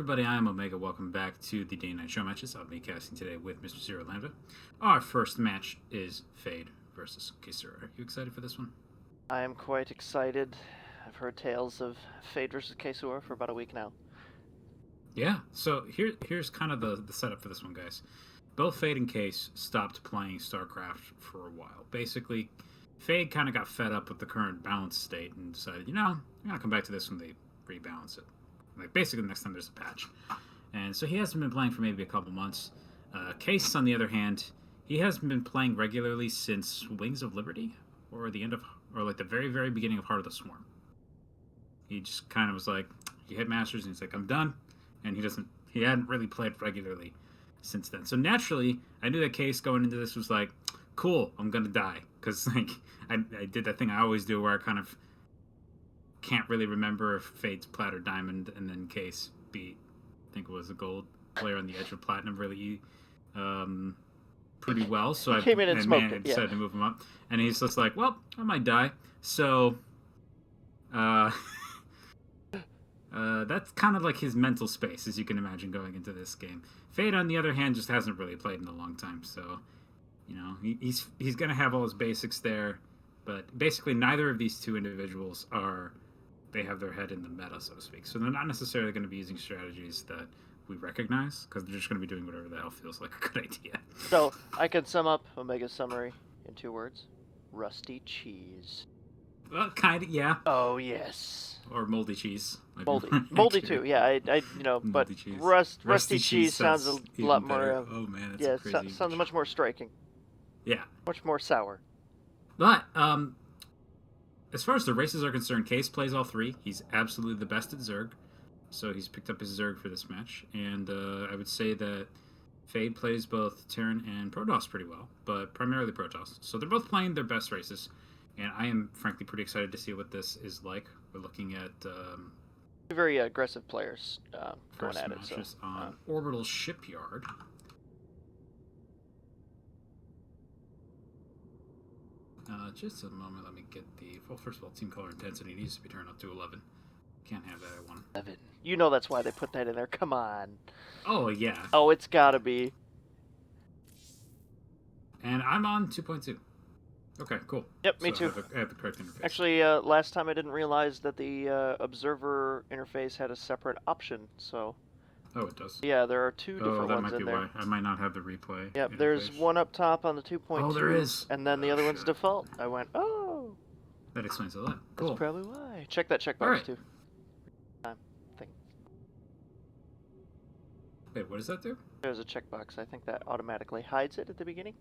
Everybody, I'm Omega. Welcome back to the Day Night Show matches. I'll be casting today with Mr. Zero Lambda. Our first match is Fade versus Caesura. Are you excited for this one? I am quite excited. I've heard tales of Fade versus Caesura for about a week now. Yeah, so here's kind of the setup for this one, guys. Both Fade and Case stopped playing StarCraft for a while. Basically, Fade kind of got fed up with the current balance state and decided, I'm going to come back to this when they rebalance it. Like, basically, the next time there's a patch. And so he hasn't been playing for maybe a couple months. Case, on the other hand, he hasn't been playing regularly since Wings of Liberty, or the very, very beginning of Heart of the Swarm. He just kind of was like, he hit Masters, and he's like, I'm done. And he hadn't really played regularly since then. So naturally, I knew that Case going into this was like, cool, I'm gonna die. Because, like, I did that thing I always do where I kind of can't really remember if Fade's Plat or Diamond, and then Case beat, I think it was a gold player on the edge of Platinum really pretty well. So I came in and smoked it, decided to move him up. And he's just like, well, I might die. So that's kind of like his mental space, as you can imagine, going into this game. Fade, on the other hand, just hasn't really played in a long time. So, he's going to have all his basics there. But basically, neither of these two individuals they have their head in the meta, so to speak. So they're not necessarily going to be using strategies that we recognize, because they're just going to be doing whatever the hell feels like a good idea. So I can sum up Omega's summary in 2 words: rusty cheese. Well, kind of, yeah. Oh yes. Or moldy cheese. Moldy too. Yeah, but cheese. rusty cheese sounds a lot better. more. Oh man, it's yeah, crazy. sounds much more striking. Yeah. Much more sour. But as far as the races are concerned, Case plays all 3. He's absolutely the best at Zerg, so he's picked up his Zerg for this match. And I would say that Fade plays both Terran and Protoss pretty well, but primarily Protoss. So they're both playing their best races, and I am frankly pretty excited to see what this is like. We're looking at very aggressive players going at it. Matches on Orbital Shipyard. Just a moment, let me get first of all, team color intensity needs to be turned up to 11. Can't have that at 1. 11. You know that's why they put that in there. Come on. Oh, yeah. Oh, it's gotta be. And I'm on 2.2. Okay, cool. Yep, me too. I have the correct interface. Actually, last time I didn't realize that the observer interface had a separate option, so... Oh, it does? Yeah, there are 2 different that ones might in be there. why. I might not have the replay. Yep, interface. there's one up top on the 2.2. Oh, there is. And then the other one's default. I went, oh! That explains a lot. Cool. That's probably why. Check that checkbox, right. too. Thing. Wait, what does that do? There's a checkbox. I think that automatically hides it at the beginning.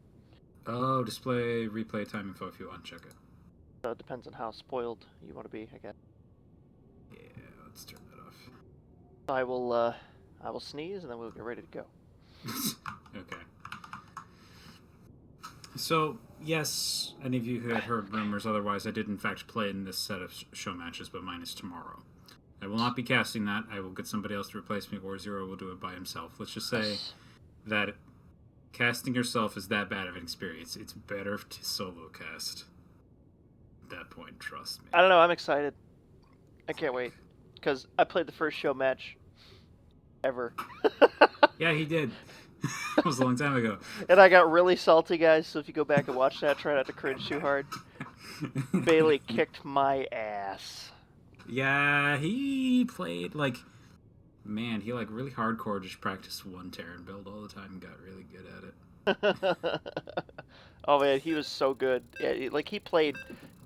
Oh, display replay time info if you uncheck it. So it depends on how spoiled you want to be, I guess. Yeah, let's turn that off. I will sneeze, and then we'll get ready to go. Okay. So, yes, any of you who had heard rumors otherwise, I did in fact play in this set of show matches, but mine is tomorrow. I will not be casting that. I will get somebody else to replace me, or Zero will do it by himself. Let's just say that casting yourself is that bad of an experience. It's better to solo cast. At that point, trust me. I don't know, I'm excited. I can't wait. Because I played the first show match ever. Yeah, he did. That was a long time ago. And I got really salty, guys, so if you go back and watch that, try not to cringe too hard. Bailey kicked my ass. Yeah, he played, he really hardcore just practiced one Terran build all the time and got really good at it. Oh, man, he was so good. Yeah, he played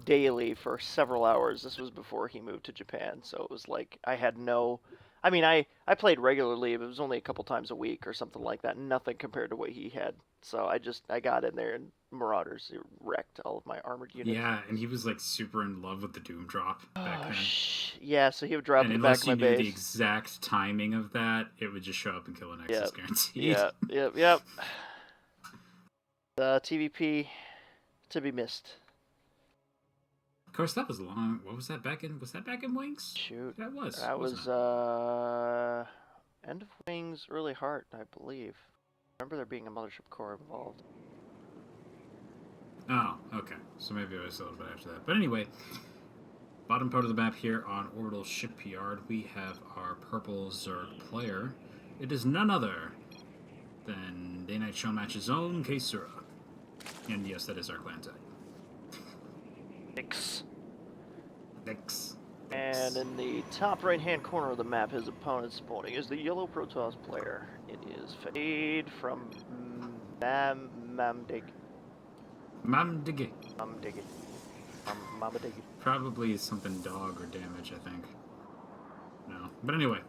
daily for several hours. This was before he moved to Japan, so it was like I had no... I mean, I played regularly, but it was only a couple times a week or something like that. Nothing compared to what he had. So I got in there, and Marauders wrecked all of my armored units. Yeah, and he was super in love with the Doom drop back then. Yeah, so he would drop in the back of my base. Unless you knew the exact timing of that, it would just show up and kill an Nexus guaranteed. Yep. The TVP to be missed. Of course, that was long. What was that back in? Was that back in Wings? Shoot, that was. That was end of Wings, early Heart, I believe. I remember there being a Mothership Core involved. Oh, okay. So maybe it was a little bit after that. But anyway, Bottom part of the map here on Orbital Shipyard, we have our purple Zerg player. It is none other than Day Night Show Match's own Caesura. And yes, that is our clan tag. Six. Thanks. And in the top right-hand corner of the map, his opponent spawning is the yellow Protoss player. It is Fade from Mamdig. Mamdige. Mamdig. Probably something dog or damage, I think. No. But anyway.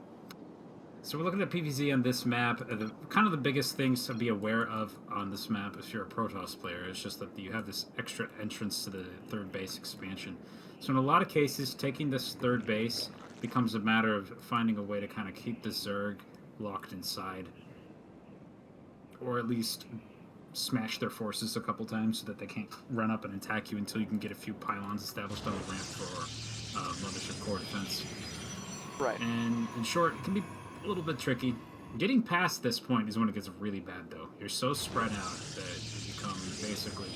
So we're looking at PvZ on this map. Kind of the biggest things to be aware of on this map if you're a Protoss player is just that you have this extra entrance to the third base expansion. So in a lot of cases, taking this third base becomes a matter of finding a way to kind of keep the Zerg locked inside. Or at least smash their forces a couple times so that they can't run up and attack you until you can get a few pylons established on the ramp for Mothership Core defense. Right. And in short, it can be a little bit tricky. Getting past this point is when it gets really bad, though. You're so spread out that you become basically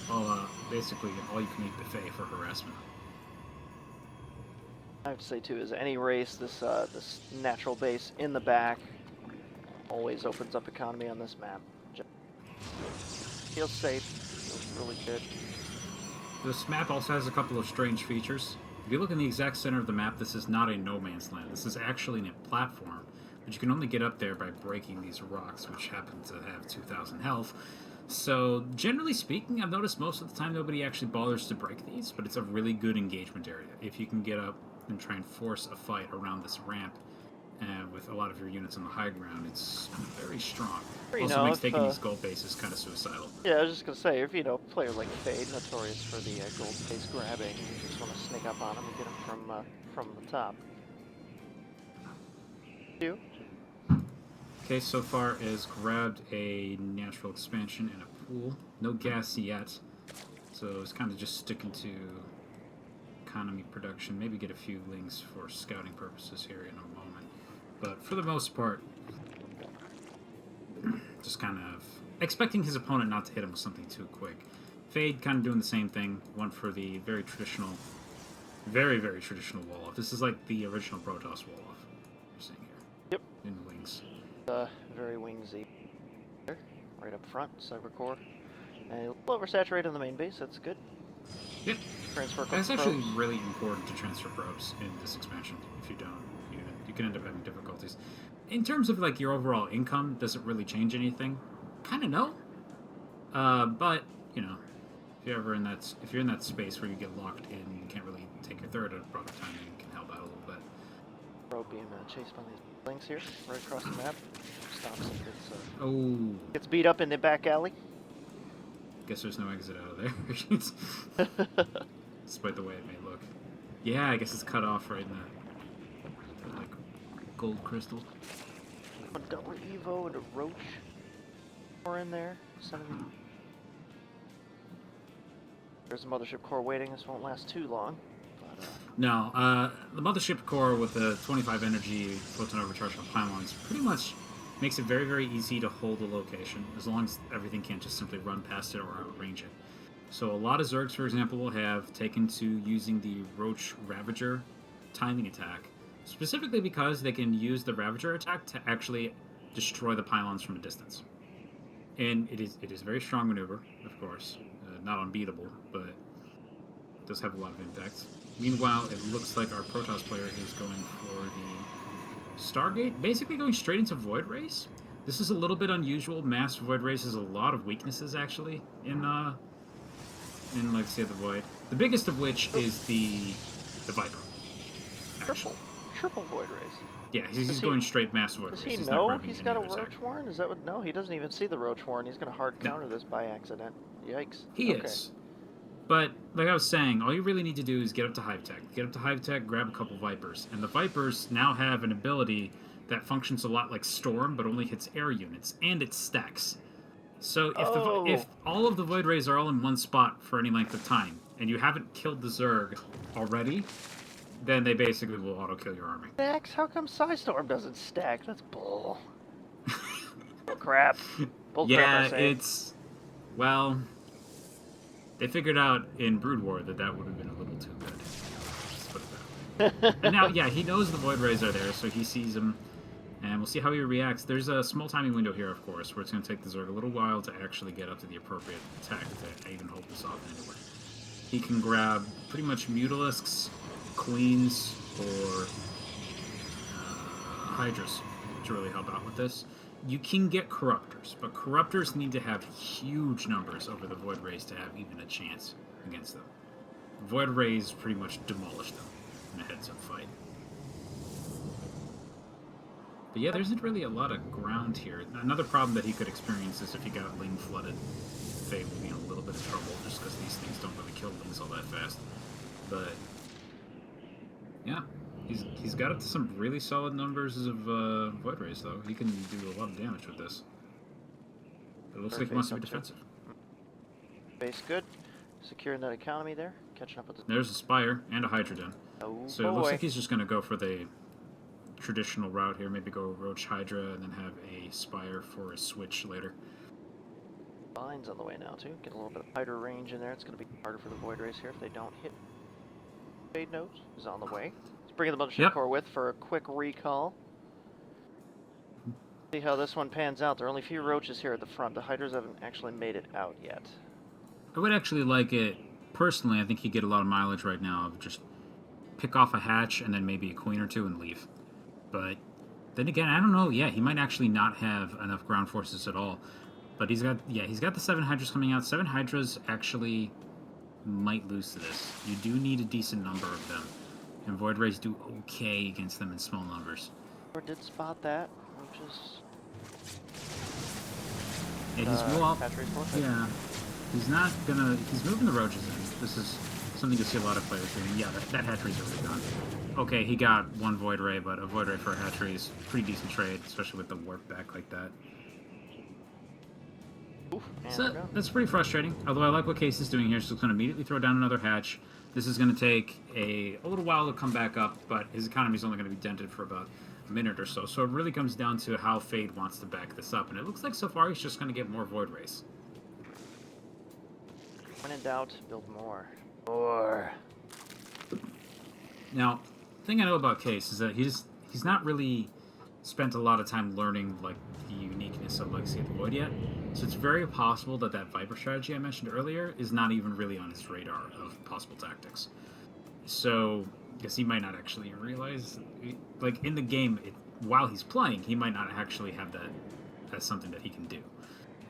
an all-you-can-eat buffet for harassment. I have to say too, is any race, this natural base in the back always opens up economy on this map. Feels safe. Feels really good. This map also has a couple of strange features. If you look in the exact center of the map, this is not a no man's land. This is actually a platform, but you can only get up there by breaking these rocks, which happen to have 2,000 health. So, generally speaking, I've noticed most of the time nobody actually bothers to break these, but it's a really good engagement area. If you can get up and try and force a fight around this ramp, with a lot of your units on the high ground, it's very strong. Also makes taking these gold bases kind of suicidal. Yeah, I was just gonna say, if a player like Fade, notorious for the gold base grabbing, you just want to sneak up on him and get him from the top. You? Okay, so far is grabbed a natural expansion and a pool. No gas yet, so it's kind of just sticking to economy production. Maybe get a few links for scouting purposes here in a moment. But for the most part, just kind of expecting his opponent not to hit him with something too quick. Fade kind of doing the same thing. Went for the very traditional, very, very traditional wall-off. This is like the original Protoss wall-off you're seeing here. Yep. In the wings. Very wingsy. There, right up front, Cybercore. And a little oversaturated on the main base, that's good. Yep. Transfer That's actually probes. really important to transfer probes in this expansion. If you don't, you can end up having difficulties. In terms of like your overall income, does it really change anything? Kind of no. But if you're in that space where you get locked in, you can't really take your third at a proper time. You can help out a little bit. Probe being chased by these links here, right across the map. Stops Oh. and gets beat up in the back alley. Guess there's no exit out of there. Despite the way it may look. Yeah, I guess it's cut off right in the like gold crystal. A double Evo and a Roach core in there. There's a Mothership Core waiting. This won't last too long. But, No, the Mothership Core with the 25 energy photon overcharge on pylons pretty much makes it very, very easy to hold a location, as long as everything can't just simply run past it or outrange it. So a lot of Zergs, for example, will have taken to using the Roach Ravager timing attack, specifically because they can use the Ravager attack to actually destroy the pylons from a distance. And it is a very strong maneuver, of course. Not unbeatable, but it does have a lot of impact. Meanwhile, it looks like our Protoss player is going for the Stargate, basically going straight into Void Race. This is a little bit unusual. Mass Void Race has a lot of weaknesses, actually, in Legacy of the Void. The biggest of which is the Viper. Triple Void Race. Yeah, he's going straight Mass Void Roach. Race. Does he know he's got a Roach Warren? Is that what? No, he doesn't even see the Roach Warren. He's going to hard counter this by accident. Yikes. He is. But, like I was saying, all you really need to do is get up to Hive Tech. Get up to Hive Tech, grab a couple Vipers. And the Vipers now have an ability that functions a lot like Storm, but only hits air units. And it stacks. So if all of the Void Rays are all in one spot for any length of time, and you haven't killed the Zerg already, then they basically will auto-kill your army. Stacks? How come Psystorm doesn't stack? That's bull. Bull crap. Bull crap, I say. It's... Well... They figured out in Brood War that would have been a little too good. And now, yeah, he knows the Void Rays are there, so he sees them, and we'll see how he reacts. There's a small timing window here, of course, where it's going to take the Zerg a little while to actually get up to the appropriate attack to even hold this off anyway. He can grab pretty much Mutalisks, Queens, or Hydras to really help out with this. You can get Corruptors, but Corruptors need to have huge numbers over the Void Rays to have even a chance against them. Void Rays pretty much demolish them in a heads-up fight. But yeah, there isn't really a lot of ground here. Another problem that he could experience is if he got Ling flooded. Faye would be in a little bit of trouble just because these things don't really kill Lings all that fast. But yeah, he's got up to some really solid numbers of Void Rays, though. He can do a lot of damage with this. It looks like he wants to be defensive. Base good. Securing that economy there. Catching up with the... There's a Spire and a Hydra. Oh, so boy. It looks like he's just going to go for the traditional route here. Maybe go Roach Hydra and then have a Spire for a switch later. Vines on the way now, too. Get a little bit of Hydra range in there. It's going to be harder for the Void Rays here if they don't hit. Fade Nodes is on the way. Let's bring in the Mothership Core with for a quick recall. See how this one pans out. There are only a few Roaches here at the front. The Hydras haven't actually made it out yet. I would actually like it, personally, I think he'd get a lot of mileage right now of just pick off a hatch and then maybe a queen or two and leave. But then again, I don't know. Yeah, he might actually not have enough ground forces at all. But he's got the 7 Hydras coming out. 7 Hydras actually might lose to this. You do need a decent number of them. And Void Rays do okay against them in small numbers. Or did spot that, which is... And he's yeah. He's not gonna... He's moving the Roaches in. This is something you see a lot of players doing. Yeah, that hatchery's already gone. Okay, he got 1 Void Ray, but a Void Ray for a hatchery is a pretty decent trade, especially with the warp back like that. Oof, so that's pretty frustrating. Although I like what Case is doing here. He's just going to immediately throw down another hatch. This is going to take a little while to come back up, but his economy is only going to be dented for about a minute or so. So it really comes down to how Fade wants to back this up. And it looks like so far he's just going to get more Void Rays. When in doubt, build more. More. Now, the thing I know about Case is that he's not really spent a lot of time learning like the uniqueness of Legacy of the Void yet. So it's very possible that Viper strategy I mentioned earlier is not even really on his radar of possible tactics. So, I guess he might not actually realize, like in the game, while he's playing, he might not actually have that as something that he can do.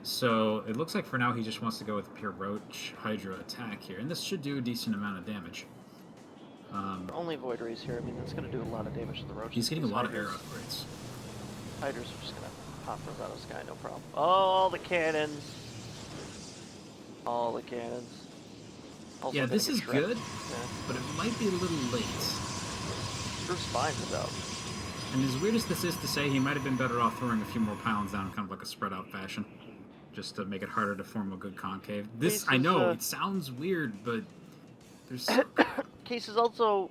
So it looks like for now he just wants to go with pure Roach Hydra attack here, and this should do a decent amount of damage. Only Void Rays here. I mean, that's going to do a lot of damage to the Roaches. He's getting a lot of air upgrades. Hydras are just going to pop those out of the sky, no problem. All the cannons. All the cannons. Also yeah, this is good, yeah. But it might be a little late. Bruce Spines is out. And as weird as this is to say, he might have been better off throwing a few more pylons down, kind of like a spread-out fashion, just to make it harder to form a good concave. This, I know, it sounds weird, but there's... Case is also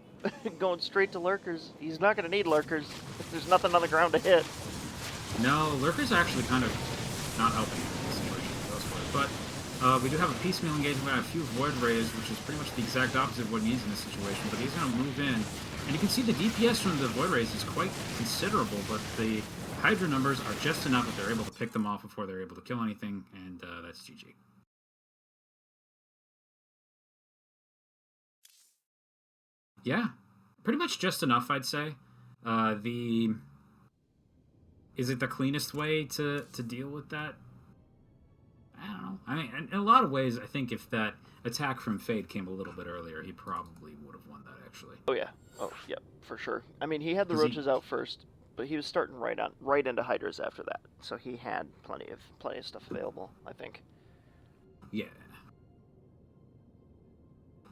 going straight to lurkers. He's not going to need lurkers. There's nothing on the ground to hit. No, lurkers are actually kind of not helping in this situation, but we do have a piecemeal engagement. We have a few Void Rays, which is pretty much the exact opposite of what he needs in this situation, but he's going to move in. And you can see the DPS from the Void Rays is quite considerable, but the Hydra numbers are just enough that they're able to pick them off before they're able to kill anything, and that's GG. Yeah, pretty much just enough, I'd say. Is it the cleanest way to deal with that? I don't know. I mean, in a lot of ways, I think if that attack from Fade came a little bit earlier, he probably would have won that, actually. Oh, yeah. Oh, yeah, for sure. I mean, he had the Roaches out first, but he was starting right into Hydras after that. So he had plenty of stuff available, I think. Yeah.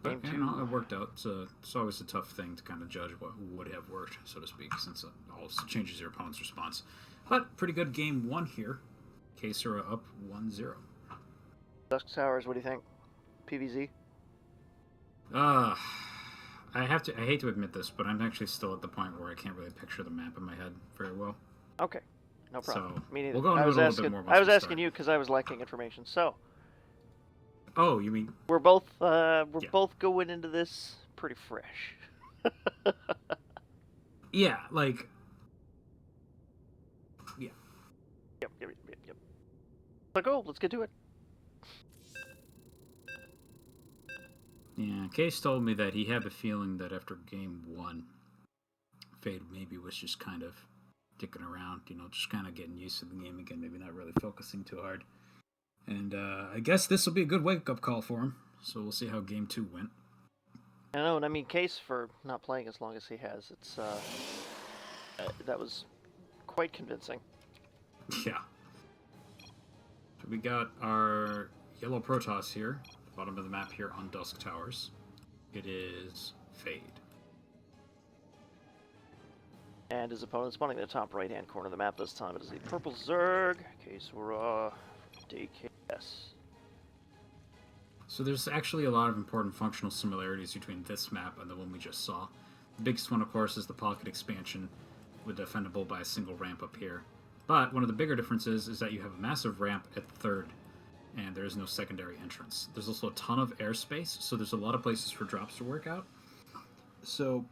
But, you know, it worked out. So it's always a tough thing to kind of judge what would have worked, so to speak, since it also changes your opponent's response. But pretty good game 1 here. Caesura up 1-0. Dusk Towers, what do you think? PVZ? I hate to admit this, but I'm actually still at the point where I can't really picture the map in my head very well. Okay, no problem. So, me neither. We'll go into it a little bit more. I was asking you because I was lacking information. So. Oh, you mean? We're both going into this pretty fresh. Yeah, like, yeah. Yep. So cool, let's get to it. Yeah, Case told me that he had the feeling that after game one, Fade maybe was just kind of dicking around, just kind of getting used to the game again, maybe not really focusing too hard. And I guess this will be a good wake-up call for him. So we'll see how game two went. I know, and I mean, Case for not playing as long as he has, that was quite convincing. Yeah. So we got our yellow Protoss here, bottom of the map here on Dusk Towers. It is Fade. And his opponent's spawning in the top right-hand corner of the map this time. It is the purple Zerg, Caesura, DKS. So there's actually a lot of important functional similarities between this map and the one we just saw. The biggest one, of course, is the pocket expansion, with defendable by a single ramp up here. But one of the bigger differences is that you have a massive ramp at third, and there is no secondary entrance. There's also a ton of airspace, so there's a lot of places for drops to work out. So,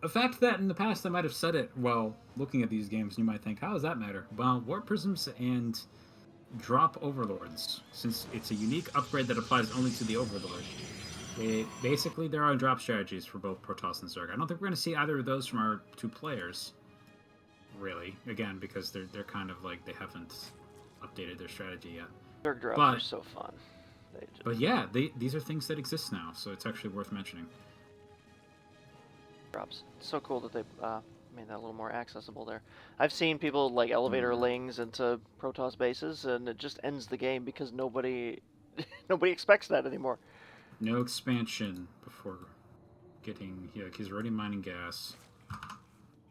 a fact that in the past I might have said it while looking at these games, and you might think, how does that matter? Well, Warp Prisms and Drop Overlords, since it's a unique upgrade that applies only to the Overlord, basically there are drop strategies for both Protoss and Zerg. I don't think we're going to see either of those from our two players, really. Again, because they're kind of like, they haven't updated their strategy yet. Zerg drops are so fun. But yeah, these are things that exist now, so it's actually worth mentioning. Drops. It's so cool that they made that a little more accessible there. I've seen people like elevator lings into Protoss bases, and it just ends the game because nobody expects that anymore. No expansion before getting... Yeah, he's already mining gas.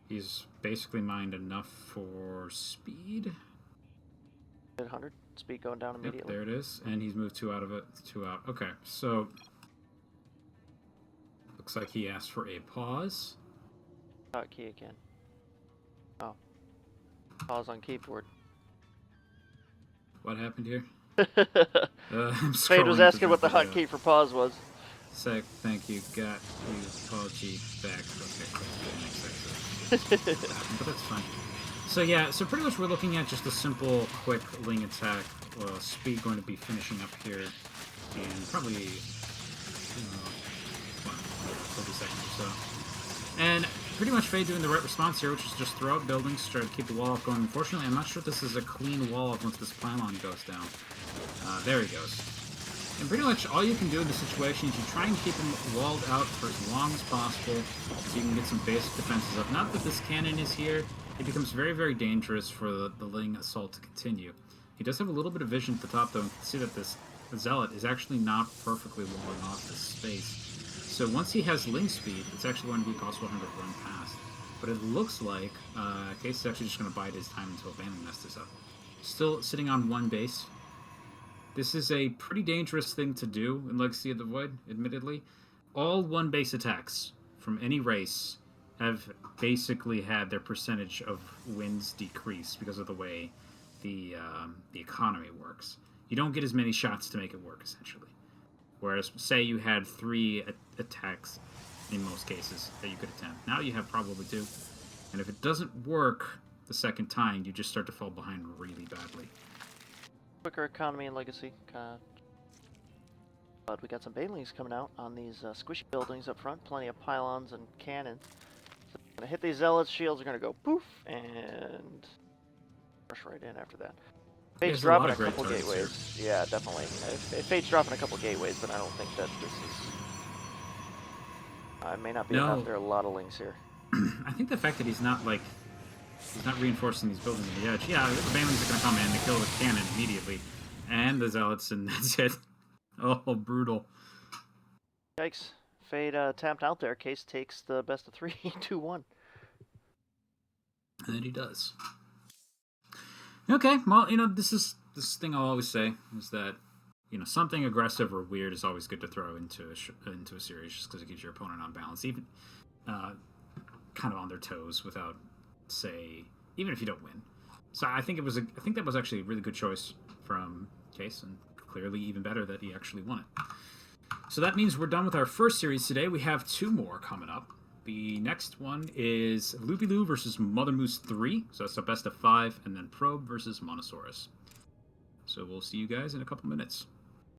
He's basically mined enough for speed. 100 speed going down immediately. Yep, there it is, and he's moved 2 out of it. 2 out. Okay, so looks like he asked for a pause. Hotkey again. Oh, pause on keyboard. What happened here? Fade was asking what the hotkey for pause was. Thank you. Got you. Pause key back. Okay, but that's fine. So yeah, so pretty much we're looking at just a simple, quick Ling attack. Speed going to be finishing up here in probably 30 seconds or so. And pretty much Fade doing the right response here, which is just throw out buildings, try to keep the wall up going. Unfortunately, I'm not sure if this is a clean wall up once this pylon goes down. There he goes. And pretty much all you can do in this situation is you try and keep him walled out for as long as possible so you can get some basic defenses up. Not that this cannon is here. It becomes very, very dangerous for the Ling assault to continue. He does have a little bit of vision at the top, though, and you can see that this Zealot is actually not perfectly walling off this space. So once he has Ling speed, it's actually going to be possible for him to run past. But it looks like Case is actually just going to bide his time until Abandon Nest is up. Still sitting on one base. This is a pretty dangerous thing to do in Legacy of the Void, admittedly. All one-base attacks from any race have basically had their percentage of wins decrease because of the way the economy works. You don't get as many shots to make it work, essentially. Whereas, say you had 3 attacks in most cases that you could attempt. Now you have probably 2. And if it doesn't work the second time, you just start to fall behind really badly. Quicker economy and legacy. But we got some banelings coming out on these squishy buildings up front. Plenty of pylons and cannons. So we're gonna hit these zealots. Shields are gonna go poof and rush right in after that. Fate's dropping a couple gateways. Here. Yeah, definitely. If Fate's dropping a couple gateways, then I don't think that this is. It may not be enough. There are a lot of lings here. I think the fact that he's not reinforcing these buildings on the edge. Yeah, the banelings are going to come in and kill the cannon immediately. And the zealots, and that's it. Oh, brutal. Yikes. Fade tapped out there. Case takes the best of 3, 2-1. And he does. Okay, well, this thing I'll always say is that, something aggressive or weird is always good to throw into a series just because it keeps your opponent on balance, even kind of on their toes without, even if you don't win. So I think that was actually a really good choice from Case, and clearly even better that he actually won it. So that means we're done with our first series today. We have 2 more coming up. The next one is Luby versus Mother Moose 3. So that's a best of 5. And then Probe versus Monosaurus. So we'll see you guys in a couple minutes.